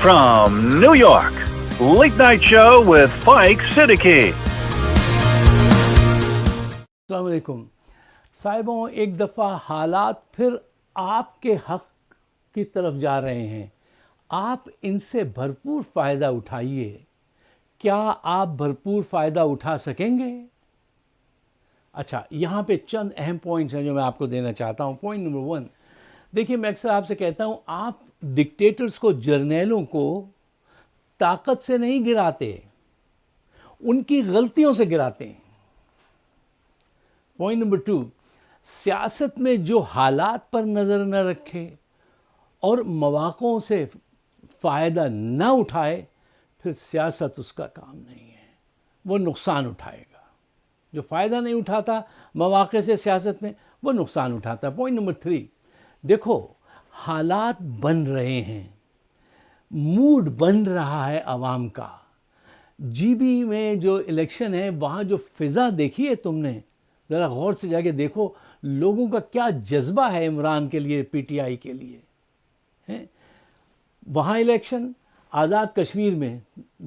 From New York, Late Night Show with Mike Siddiqui. السلام علیکم صاحبوں، ایک دفعہ حالات پھر آپ کے حق کی طرف جا رہے ہیں. آپ ان سے بھرپور فائدہ اٹھائیے. کیا آپ بھرپور فائدہ اٹھا سکیں گے؟ اچھا، یہاں پہ چند اہم پوائنٹس ہیں جو میں آپ کو دینا چاہتا ہوں. پوائنٹ نمبر 1، دیکھیے میں اکثر آپ سے کہتا ہوں، آپ ڈکٹیٹرز کو، جرنیلوں کو طاقت سے نہیں گراتے، ان کی غلطیوں سے گراتے ہیں. پوائنٹ نمبر 2، سیاست میں جو حالات پر نظر نہ رکھے اور مواقعوں سے فائدہ نہ اٹھائے، پھر سیاست اس کا کام نہیں ہے، وہ نقصان اٹھائے گا. جو فائدہ نہیں اٹھاتا مواقع سے سیاست میں، وہ نقصان اٹھاتا. پوائنٹ نمبر 3، دیکھو حالات بن رہے ہیں، موڈ بن رہا ہے عوام کا. جی بی میں جو الیکشن ہے، وہاں جو فضا دیکھی ہے تم نے، ذرا غور سے جا کے دیکھو لوگوں کا کیا جذبہ ہے عمران کے لیے، پی ٹی آئی کے لیے. وہاں الیکشن آزاد کشمیر میں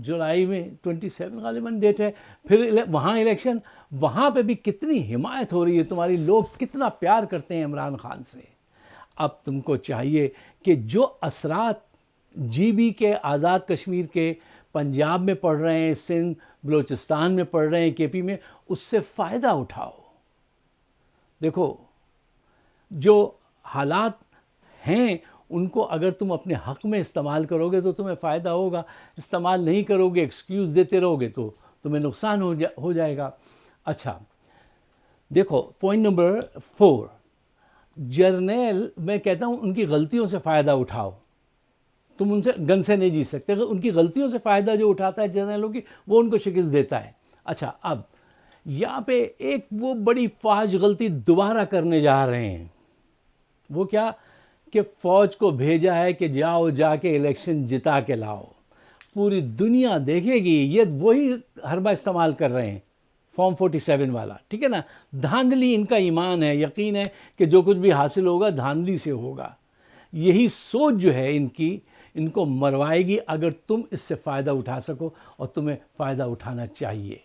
جولائی میں 27 غالباً ڈیٹ ہے، پھر وہاں الیکشن، وہاں پہ بھی کتنی حمایت ہو رہی ہے تمہاری، لوگ کتنا پیار کرتے ہیں عمران خان سے. اب تم کو چاہیے کہ جو اثرات جی بی کے، آزاد کشمیر کے، پنجاب میں پڑ رہے ہیں، سندھ بلوچستان میں پڑ رہے ہیں، کے پی میں، اس سے فائدہ اٹھاؤ. دیکھو جو حالات ہیں ان کو اگر تم اپنے حق میں استعمال کرو گے تو تمہیں فائدہ ہوگا، استعمال نہیں کرو گے، ایکسکیوز دیتے رہو گے تو تمہیں نقصان ہو جائے گا. اچھا دیکھو پوائنٹ نمبر 4، جرنیل میں کہتا ہوں ان کی غلطیوں سے فائدہ اٹھاؤ. تم ان سے گن سے نہیں جیت سکتے، ان کی غلطیوں سے فائدہ جو اٹھاتا ہے جرنیلوں کی، وہ ان کو شکست دیتا ہے. اچھا، اب یہاں پہ ایک وہ بڑی فاحش غلطی دوبارہ کرنے جا رہے ہیں. وہ کیا کہ فوج کو بھیجا ہے کہ جاؤ جا کے الیکشن جتا کے لاؤ. پوری دنیا دیکھے گی. یہ وہی حربہ استعمال کر رہے ہیں، فارم 47 والا، ٹھیک ہے نا. دھاندلی ان کا ایمان ہے، یقین ہے کہ جو کچھ بھی حاصل ہوگا دھاندلی سے ہوگا. یہی سوچ جو ہے ان کی، ان کو مروائے گی اگر تم اس سے فائدہ اٹھا سکو، اور تمہیں فائدہ اٹھانا چاہیے.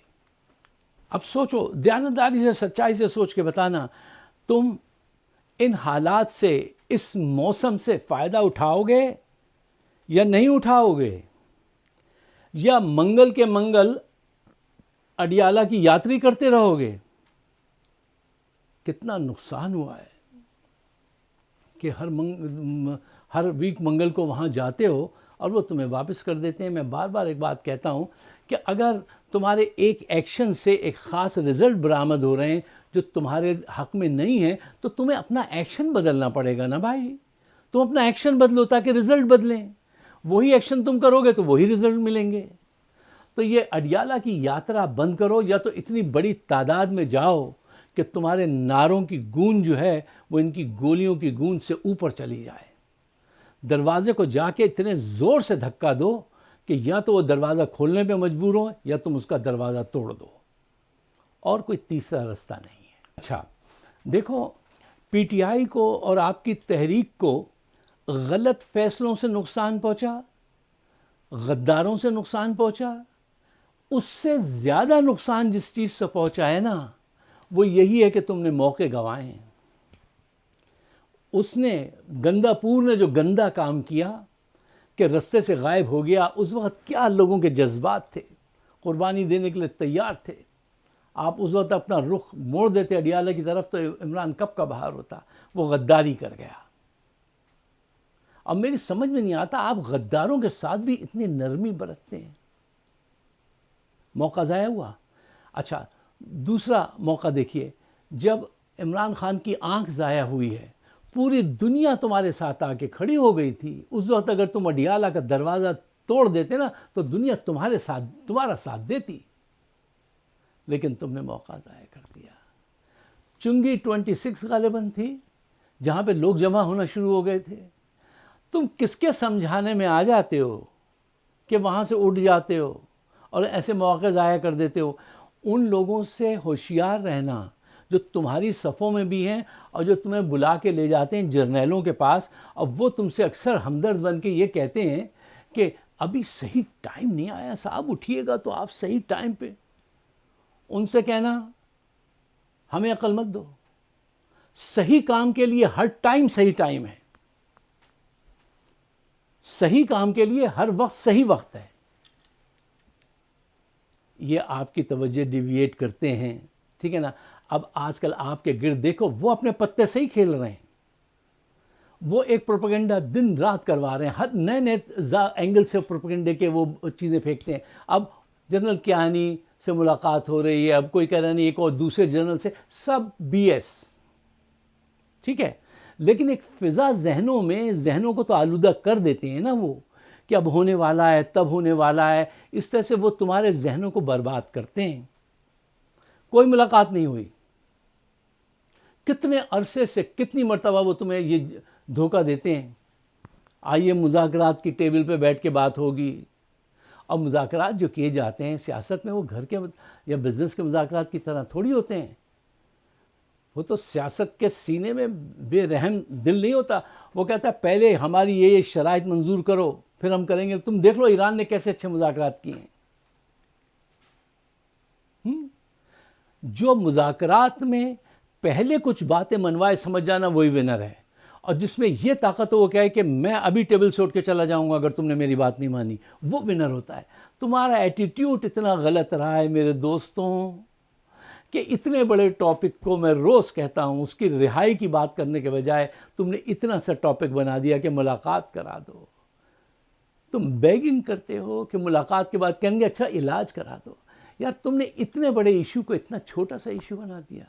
اب سوچو، دیانتداری سے، سچائی سے سوچ کے بتانا، تم ان حالات سے، اس موسم سے فائدہ اٹھاؤ گے یا نہیں اٹھاؤ گے؟ یا منگل کے منگل اڈیالہ کی یاتری کرتے رہو گے؟ کتنا نقصان ہوا ہے کہ ہر ویک منگل کو وہاں جاتے ہو اور وہ تمہیں واپس کر دیتے ہیں. میں بار بار ایک بات کہتا ہوں کہ اگر تمہارے ایک ایکشن سے ایک خاص رزلٹ برآمد ہو رہے ہیں جو تمہارے حق میں نہیں ہے، تو تمہیں اپنا ایکشن بدلنا پڑے گا نا بھائی. تم اپنا ایکشن بدلو تاکہ رزلٹ بدلیں. وہی ایکشن تم کرو گے تو وہی رزلٹ ملیں گے. تو یہ اڈیالہ کی یاترا بند کرو، یا تو اتنی بڑی تعداد میں جاؤ کہ تمہارے نعروں کی گونج جو ہے وہ ان کی گولیوں کی گونج سے اوپر چلی جائے. دروازے کو جا کے اتنے زور سے دھکا دو کہ یا تو وہ دروازہ کھولنے پہ مجبور ہو، یا تم اس کا دروازہ توڑ دو. اور کوئی تیسرا رستہ نہیں ہے. اچھا دیکھو، پی ٹی آئی کو اور آپ کی تحریک کو غلط فیصلوں سے نقصان پہنچا، غداروں سے نقصان پہنچا. اس سے زیادہ نقصان جس چیز سے پہنچا ہے نا، وہ یہی ہے کہ تم نے موقع گنوائے ہیں. اس نے، گندا پور نے جو گندا کام کیا کہ رستے سے غائب ہو گیا، اس وقت کیا لوگوں کے جذبات تھے، قربانی دینے کے لیے تیار تھے. آپ اس وقت اپنا رخ موڑ دیتے اڈیالہ کی طرف تو عمران کب کا باہر ہوتا. وہ غداری کر گیا. اب میری سمجھ میں نہیں آتا آپ غداروں کے ساتھ بھی اتنی نرمی برتتے ہیں. موقع ضائع ہوا. اچھا دوسرا موقع دیکھیے، جب عمران خان کی آنکھ ضائع ہوئی ہے، پوری دنیا تمہارے ساتھ آ کے کھڑی ہو گئی تھی. اس وقت اگر تم اڈیالہ کا دروازہ توڑ دیتے نا تو دنیا تمہارا ساتھ دیتی. لیکن تم نے موقع ضائع کر دیا. چنگی 26 غالباً تھی جہاں پہ لوگ جمع ہونا شروع ہو گئے تھے. تم کس کے سمجھانے میں آ جاتے ہو کہ وہاں سے اٹھ جاتے ہو اور ایسے مواقع ضائع کر دیتے ہو؟ ان لوگوں سے ہوشیار رہنا جو تمہاری صفوں میں بھی ہیں اور جو تمہیں بلا کے لے جاتے ہیں جرنیلوں کے پاس، اور وہ تم سے اکثر ہمدرد بن کے یہ کہتے ہیں کہ ابھی صحیح ٹائم نہیں آیا صاحب، اٹھیے گا تو آپ صحیح ٹائم پہ. ان سے کہنا ہمیں عقل مت دو، صحیح کام کے لیے ہر ٹائم صحیح ٹائم ہے، صحیح کام کے لیے ہر وقت صحیح وقت ہے. یہ آپ کی توجہ ڈیویٹ کرتے ہیں، ٹھیک ہے نا. اب آج کل آپ کے گرد دیکھو، وہ اپنے پتے سے ہی کھیل رہے ہیں، وہ ایک پروپیگنڈا دن رات کروا رہے ہیں، ہر نئے نئے اینگل سے پروپیگنڈے کے وہ چیزیں پھینکتے ہیں. اب جنرل کیانی سے ملاقات ہو رہی ہے، اب کوئی کہہ رہا نہیں ایک اور دوسرے جنرل سے، سب بی ایس، ٹھیک ہے. لیکن ایک فضا ذہنوں کو تو آلودہ کر دیتے ہیں نا وہ، کہ اب ہونے والا ہے، تب ہونے والا ہے. اس طرح سے وہ تمہارے ذہنوں کو برباد کرتے ہیں. کوئی ملاقات نہیں ہوئی، کتنے عرصے سے کتنی مرتبہ وہ تمہیں یہ دھوکہ دیتے ہیں، آئیے مذاکرات کی ٹیبل پہ بیٹھ کے بات ہوگی. اور مذاکرات جو کیے جاتے ہیں سیاست میں، وہ گھر کے یا بزنس کے مذاکرات کی طرح تھوڑی ہوتے ہیں. وہ تو سیاست کے سینے میں بے رحم دل نہیں ہوتا. وہ کہتا ہے پہلے ہماری یہ شرائط منظور کرو پھر ہم کریں گے. تم دیکھ لو ایران نے کیسے اچھے مذاکرات کیے ہیں. جو مذاکرات میں پہلے کچھ باتیں منوائے سمجھ جانا، وہی ونر ہے. اور جس میں یہ طاقت ہو وہ کہے کہ میں ابھی ٹیبل سے اٹھ کے چلا جاؤں گا اگر تم نے میری بات نہیں مانی، وہ ونر ہوتا ہے. تمہارا ایٹیٹیوڈ اتنا غلط رہا ہے میرے دوستوں، کہ اتنے بڑے ٹاپک کو میں روز کہتا ہوں، اس کی رہائی کی بات کرنے کے بجائے تم نے اتنا سا ٹاپک بنا دیا کہ ملاقات کرا دو. تم بیگنگ کرتے ہو کہ ملاقات کے بعد کہیں گے اچھا علاج کرا دو. یار تم نے اتنے بڑے ایشو کو اتنا چھوٹا سا ایشو بنا دیا.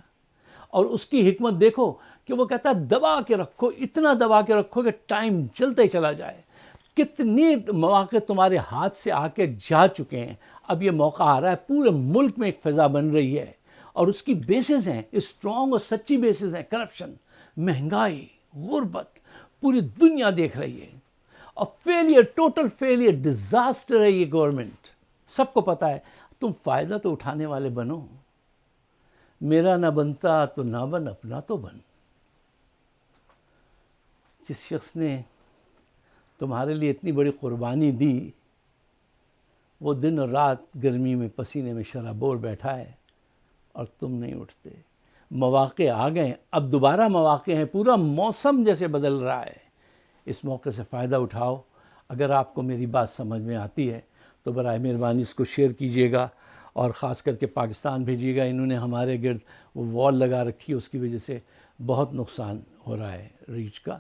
اور اس کی حکمت دیکھو کہ وہ کہتا ہے دبا کے رکھو، اتنا دبا کے رکھو کہ ٹائم چلتے ہی چلا جائے. کتنے مواقع تمہارے ہاتھ سے آ کے جا چکے ہیں، اب یہ موقع آ رہا ہے. پورے ملک میں ایک فضا بن رہی ہے اور اس کی بیسز ہیں اسٹرانگ اور سچی بیسز ہیں. کرپشن، مہنگائی، غربت، پوری دنیا دیکھ رہی ہے. اور فیلئر، ٹوٹل فیلئر، ڈیزاسٹر ہے یہ گورنمنٹ، سب کو پتہ ہے. تم فائدہ تو اٹھانے والے بنو. میرا نہ بنتا تو نہ بن، اپنا تو بن. جس شخص نے تمہارے لیے اتنی بڑی قربانی دی، وہ دن اور رات گرمی میں پسینے میں شرابور بیٹھا ہے اور تم نہیں اٹھتے. مواقع آ گئے، اب دوبارہ مواقع ہیں. پورا موسم جیسے بدل رہا ہے. اس موقع سے فائدہ اٹھاؤ. اگر آپ کو میری بات سمجھ میں آتی ہے تو برائے مہربانی اس کو شیئر کیجیے گا، اور خاص کر کے پاکستان بھیجیے گا. انہوں نے ہمارے گرد وہ وال لگا رکھی ہے، اس کی وجہ سے بہت نقصان ہو رہا ہے ریچ کا.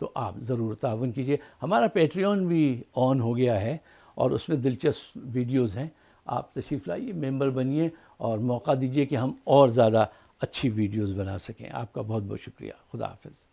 تو آپ ضرور تعاون کیجیے. ہمارا پیٹریون بھی آن ہو گیا ہے اور اس میں دلچسپ ویڈیوز ہیں. آپ تشریف لائیے، ممبر بنیے اور موقع دیجیے کہ ہم اور زیادہ اچھی ویڈیوز بنا سکیں. آپ کا بہت بہت شکریہ. خدا حافظ.